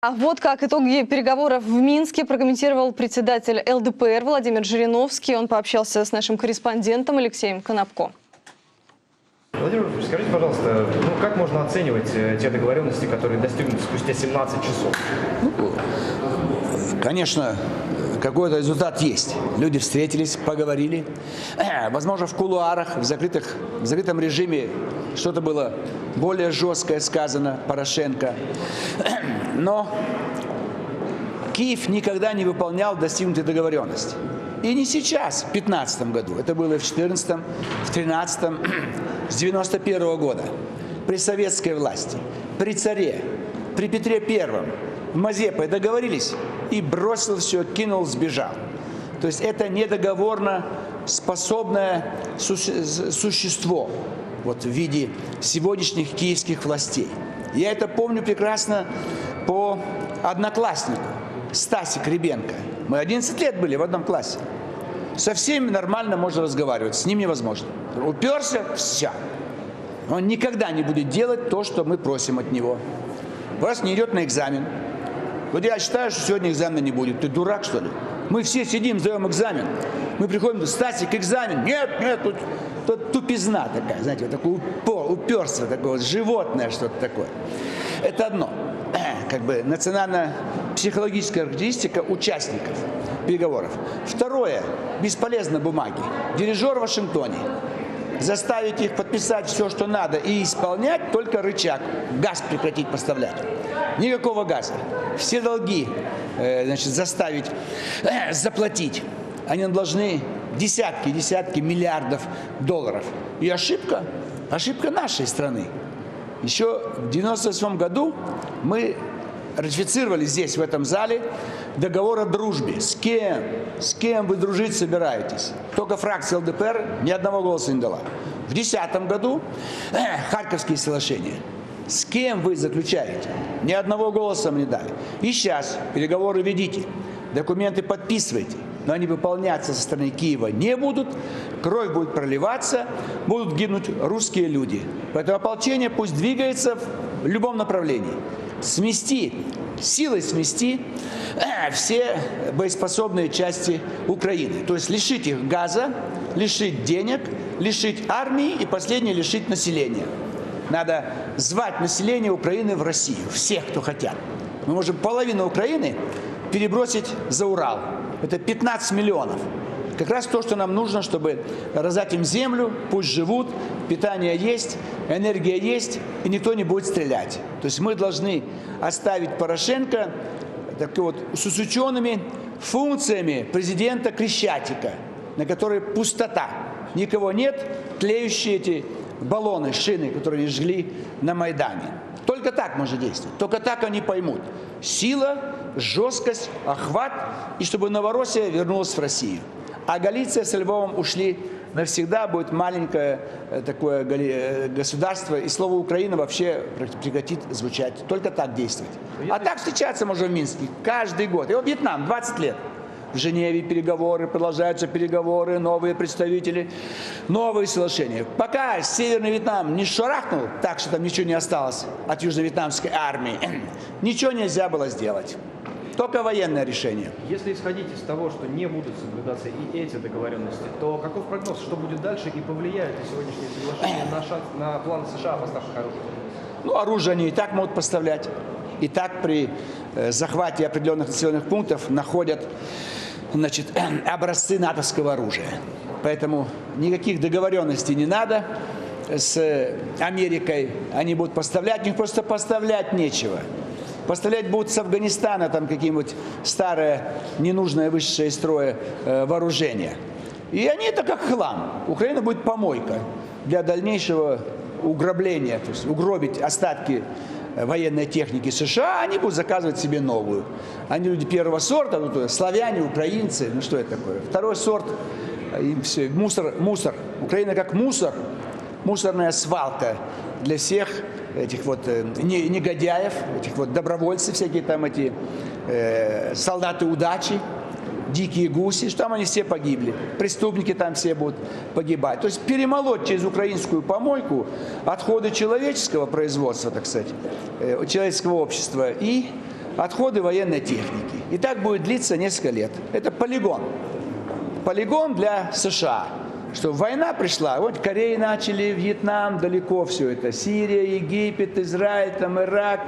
А вот как итоги переговоров в Минске прокомментировал председатель ЛДПР Владимир Жириновский. Он пообщался с нашим корреспондентом Алексеем Конопко. Владимир Владимирович, скажите, пожалуйста, как можно оценивать те договоренности, которые достигнуты спустя 17 часов? Конечно, какой-то результат есть. Люди встретились, поговорили. Возможно, в кулуарах, в закрытом режиме что-то было более жесткое сказано Порошенко. Но Киев никогда не выполнял достигнутые договоренности. И не сейчас, в 2015 году. Это было и в 2014, в 2013, с 1991 года. При советской власти, при царе, при Петре Первом, Мазепой договорились и бросил все, кинул, сбежал. То есть это недоговорно способное существо вот, в виде сегодняшних киевских властей. Я это помню прекрасно по однокласснику Стасик Ребенко. Мы 11 лет были в одном классе. Со всеми нормально можно разговаривать, с ним невозможно. Уперся, все. Он никогда не будет делать то, что мы просим от него. Раз не идет на экзамен. Вот я считаю, что сегодня экзамена не будет. Ты дурак, что ли? Мы все сидим, сдаем экзамен. Мы приходим, Стасик, экзамен. Нет, тут тупизна такая, знаете, вот такое уперство, такое вот животное что-то такое. Это одно. Как бы национально-психологическая характеристика участников переговоров. Второе. Бесполезно бумаги. Дирижер в Вашингтоне. Заставить их подписать все, что надо, и исполнять только рычаг. Газ прекратить поставлять. Никакого газа. Все долги заставить заплатить. Они должны десятки миллиардов долларов. И ошибка нашей страны. Еще в 1998 году мы ратифицировали здесь, в этом зале, договор о дружбе. С кем вы дружить собираетесь? Только фракция ЛДПР ни одного голоса не дала. В 2010 году Харьковские соглашения. С кем вы заключаете? Ни одного голоса не дали. И сейчас переговоры ведите, документы подписывайте, но они выполняться со стороны Киева не будут, кровь будет проливаться, будут гибнуть русские люди. Поэтому ополчение пусть двигается в любом направлении. Силой смести все боеспособные части Украины. То есть лишить их газа, лишить денег, лишить армии и последнее лишить населения. Надо звать население Украины в Россию, всех, кто хотят. Мы можем половину Украины перебросить за Урал. Это 15 миллионов. Как раз то, что нам нужно, чтобы раздать им землю, пусть живут, питание есть, энергия есть, и никто не будет стрелять. То есть мы должны оставить Порошенко с учеными функциями президента Крещатика, на которой пустота. Никого нет, тлеющие эти баллоны, шины, которые они жгли на Майдане. Только так можно действовать, только так они поймут. Сила, жесткость, охват, и чтобы Новороссия вернулась в Россию. А Галиция с Львовом ушли навсегда, будет маленькое такое государство, и слово «Украина» вообще прекратит звучать. Только так действовать. А так встречаться можно в Минске каждый год. И вот Вьетнам, 20 лет. В Женеве переговоры, продолжаются переговоры, новые представители, новые соглашения. Пока Северный Вьетнам не шарахнул, так что там ничего не осталось от южно-вьетнамской армии, ничего нельзя было сделать. Только военное решение. Если исходить из того, что не будут соблюдаться и эти договоренности, то каков прогноз, что будет дальше и повлияет ли сегодняшнее соглашение на планы США о поставках оружия? Оружие они и так могут поставлять. И так при захвате определенных населенных пунктов находят образцы натовского оружия. Поэтому никаких договоренностей не надо с Америкой. Они будут поставлять, у них просто поставлять нечего. Поставлять будут с Афганистана там какие-нибудь старое, ненужное, вышедшее из строя вооружение. И они это как хлам. Украина будет помойка для дальнейшего уграбления, то есть угробить остатки военной техники США, они будут заказывать себе новую. Они люди первого сорта, славяне, украинцы, что это такое? Второй сорт, им все, мусор. Украина как мусор, мусорная свалка для всех этих негодяев, этих добровольцев, всякие там эти солдаты удачи, дикие гуси, что там они все погибли. Преступники там все будут погибать. То есть перемолоть через украинскую помойку отходы человеческого производства, так сказать, человеческого общества и отходы военной техники. И так будет длиться несколько лет. Это полигон. Полигон для США. Что война пришла, вот Корея начали, Вьетнам, далеко все это. Сирия, Египет, Израиль, там, Ирак.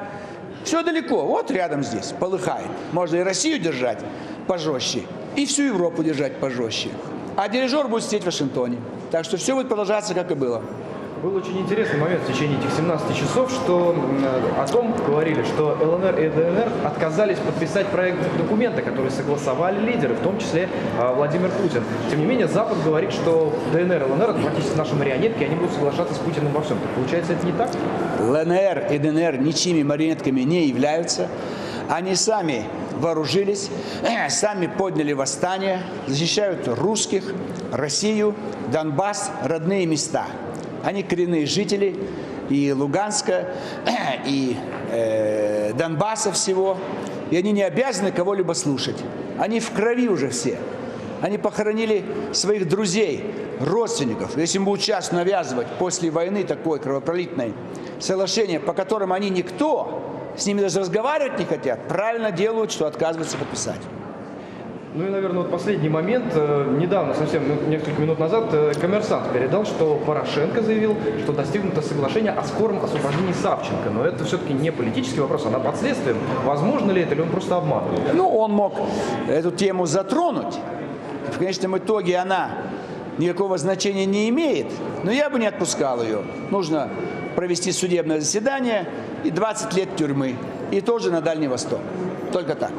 Все далеко, вот рядом здесь, полыхает. Можно и Россию держать пожестче, и всю Европу держать пожестче. А дирижер будет сидеть в Вашингтоне. Так что все будет продолжаться, как и было. Был очень интересный момент в течение этих 17 часов, что о том говорили, что ЛНР и ДНР отказались подписать проект документа, который согласовали лидеры, в том числе Владимир Путин. Тем не менее, Запад говорит, что ДНР и ЛНР это практически наши марионетки, они будут соглашаться с Путиным во всем. Так получается, это не так? ЛНР и ДНР ничьими марионетками не являются. Они сами вооружились, сами подняли восстание, защищают русских, Россию, Донбасс, родные места. Они коренные жители и Луганска, и Донбасса всего. И они не обязаны кого-либо слушать. Они в крови уже все. Они похоронили своих друзей, родственников. Если им будут сейчас навязывать после войны такое кровопролитное соглашение, по которым они никто, с ними даже разговаривать не хотят, правильно делают, что отказываются подписать. Ну и, наверное, вот последний момент. Недавно, совсем несколько минут назад, «Коммерсант» передал, что Порошенко заявил, что достигнуто соглашение о скором освобождении Савченко. Но это все-таки не политический вопрос, она под следствием. Возможно ли это, или он просто обманывает? Ну, он мог эту тему затронуть. В конечном итоге она никакого значения не имеет. Но я бы не отпускал ее. Нужно провести судебное заседание и 20 лет тюрьмы. И тоже на Дальний Восток. Только так.